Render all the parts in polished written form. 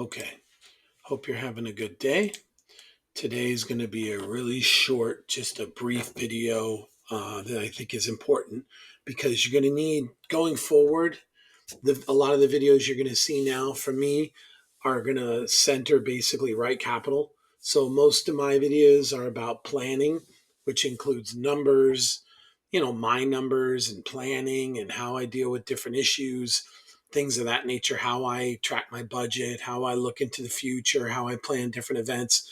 Okay, hope you're having a good day. Today is going to be a really short, just a brief video that I think is important because you're going to need going forward. A lot of the videos you're going to see now from me are going to center basically right capital. So most of my videos are about planning, which includes numbers, my numbers and planning and how I deal with different issues, things of that nature, how I track my budget, how I look into the future, how I plan different events.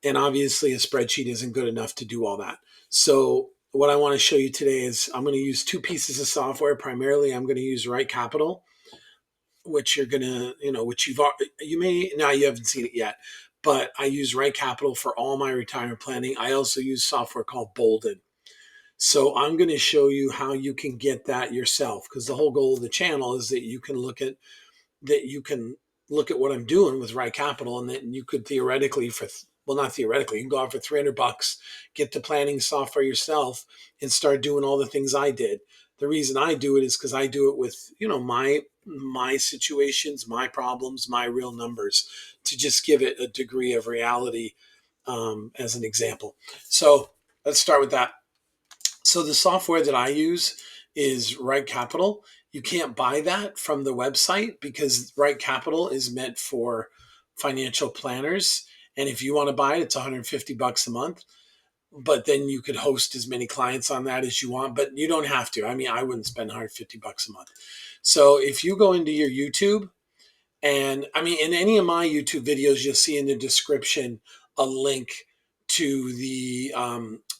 And obviously, a spreadsheet isn't good enough to do all that. So, what I want to show you today is I'm going to use two pieces of software. Primarily, I'm going to use Right Capital, which you're going to, which you may, now you haven't seen it yet, but I use Right Capital for all my retirement planning. I also use software called Bolden. So I'm going to show you how you can get that yourself, because the whole goal of the channel is that you can look at what I'm doing with Right Capital, and then you could theoretically, not theoretically, you can go out for $300, get the planning software yourself, and start doing all the things I did. The reason I do it is because I do it with my situations, my problems, my real numbers, to just give it a degree of reality, as an example. So let's start with that. So the software that I use is Right Capital. You can't buy that from the website because Right Capital is meant for financial planners. And if you want to buy it, it's $150 a month. But then you could host as many clients on that as you want, but you don't have to. I mean, I wouldn't spend $150 a month. So if you go into your YouTube, and I mean, in any of my YouTube videos, you'll see in the description a link to the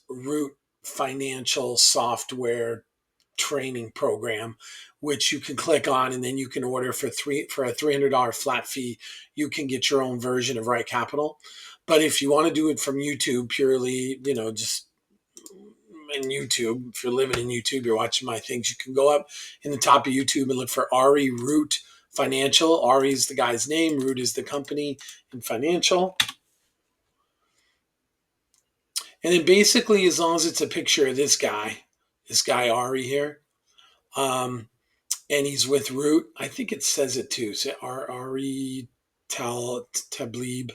Root Financial Software training program, which you can click on, and then you can order for a $300 flat fee. You can get your own version of Right Capital. But if you want to do it from YouTube purely, just in YouTube, if you're living in YouTube, you're watching my things, you can go up in the top of YouTube and look for Ari Root Financial. Ari is the guy's name, Root is the company, and Financial. And then basically, as long as it's a picture of this guy Ari here, um, and he's with Root, I think it says it too. So Ari Tablib,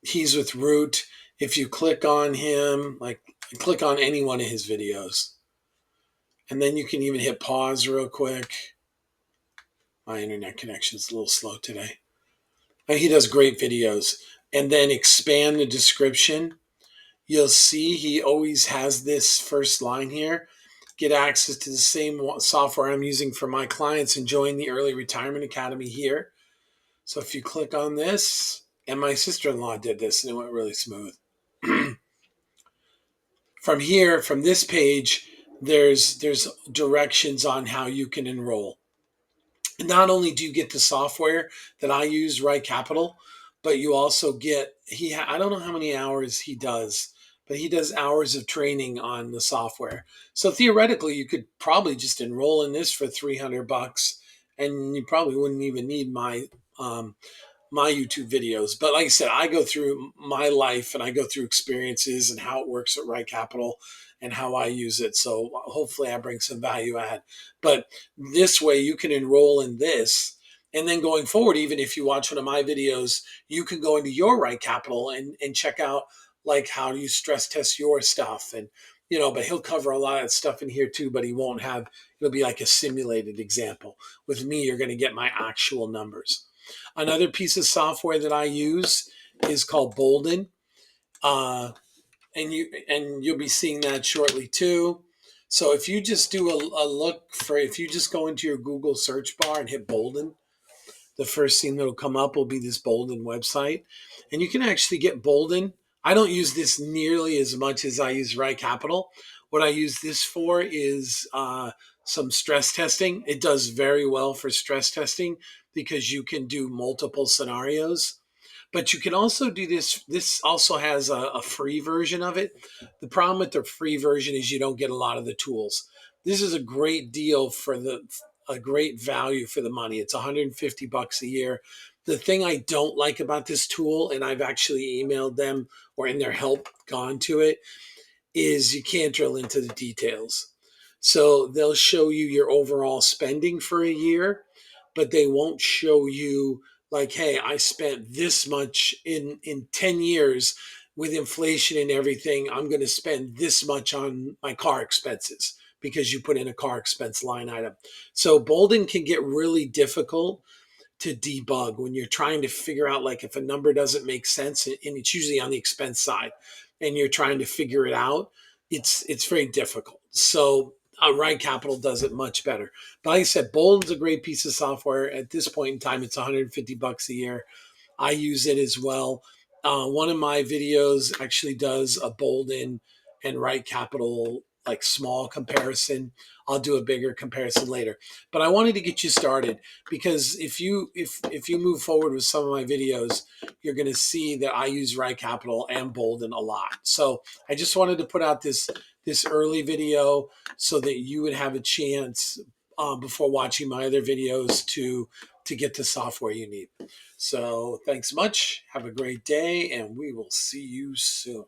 he's with Root. If you click on him, like click on any one of his videos, and then you can even hit pause real quick. My internet connection is a little slow today. He does great videos. And then expand the description. You'll see he always has this first line here. Get access to the same software I'm using for my clients and join the Early Retirement Academy here. So if you click on this, and my sister-in-law did this and it went really smooth. From here, from this page, there's directions on how you can enroll. Not only do you get the software that I use, Right Capital, but you also get I don't know how many hours he does, but he does hours of training on the software. So theoretically, you could probably just enroll in this for $300, and you probably wouldn't even need um, my YouTube videos. But like I said, I go through my life and I go through experiences and how it works at Right Capital and how I use it. So hopefully I bring some value add. But this way you can enroll in this. And then going forward, even if you watch one of my videos, you can go into your Right Capital and check out like how you stress test your stuff. And, but he'll cover a lot of stuff in here too, but it'll be like a simulated example. With me, you're going to get my actual numbers. Another piece of software that I use is called Bolden, and you'll be seeing that shortly too. So if you just do if you just go into your Google search bar and hit Bolden, the first thing that'll come up will be this Bolden website, and you can actually get Bolden. I don't use this nearly as much as I use Right Capital. What I use this for is some stress testing. It does very well for stress testing because you can do multiple scenarios. But you can also do this. This also has a free version of it. The problem with the free version is you don't get a lot of the tools. This is a great deal a great value for the money. It's $150 a year. The thing I don't like about this tool, and I've actually emailed them or in their help gone to it, is you can't drill into the details. So they'll show you your overall spending for a year, but they won't show you like, hey, I spent this much in 10 years with inflation and everything. I'm going to spend this much on my car expenses because you put in a car expense line item. So Bolden can get really difficult to debug when you're trying to figure out, like, if a number doesn't make sense, and it's usually on the expense side, and you're trying to figure it out. It's very difficult. So Ride Capital does it much better. But like I said, Bolden's a great piece of software. At this point in time, it's $150 a year. I use it as well. One of my videos actually does a Bolden and Right Capital, like, small comparison. I'll do a bigger comparison later. But I wanted to get you started because if you move forward with some of my videos, you're going to see that I use Right Capital and Bolden a lot. So I just wanted to put out this early video so that you would have a chance, before watching my other videos, to get the software you need. So thanks much. Have a great day, and we will see you soon.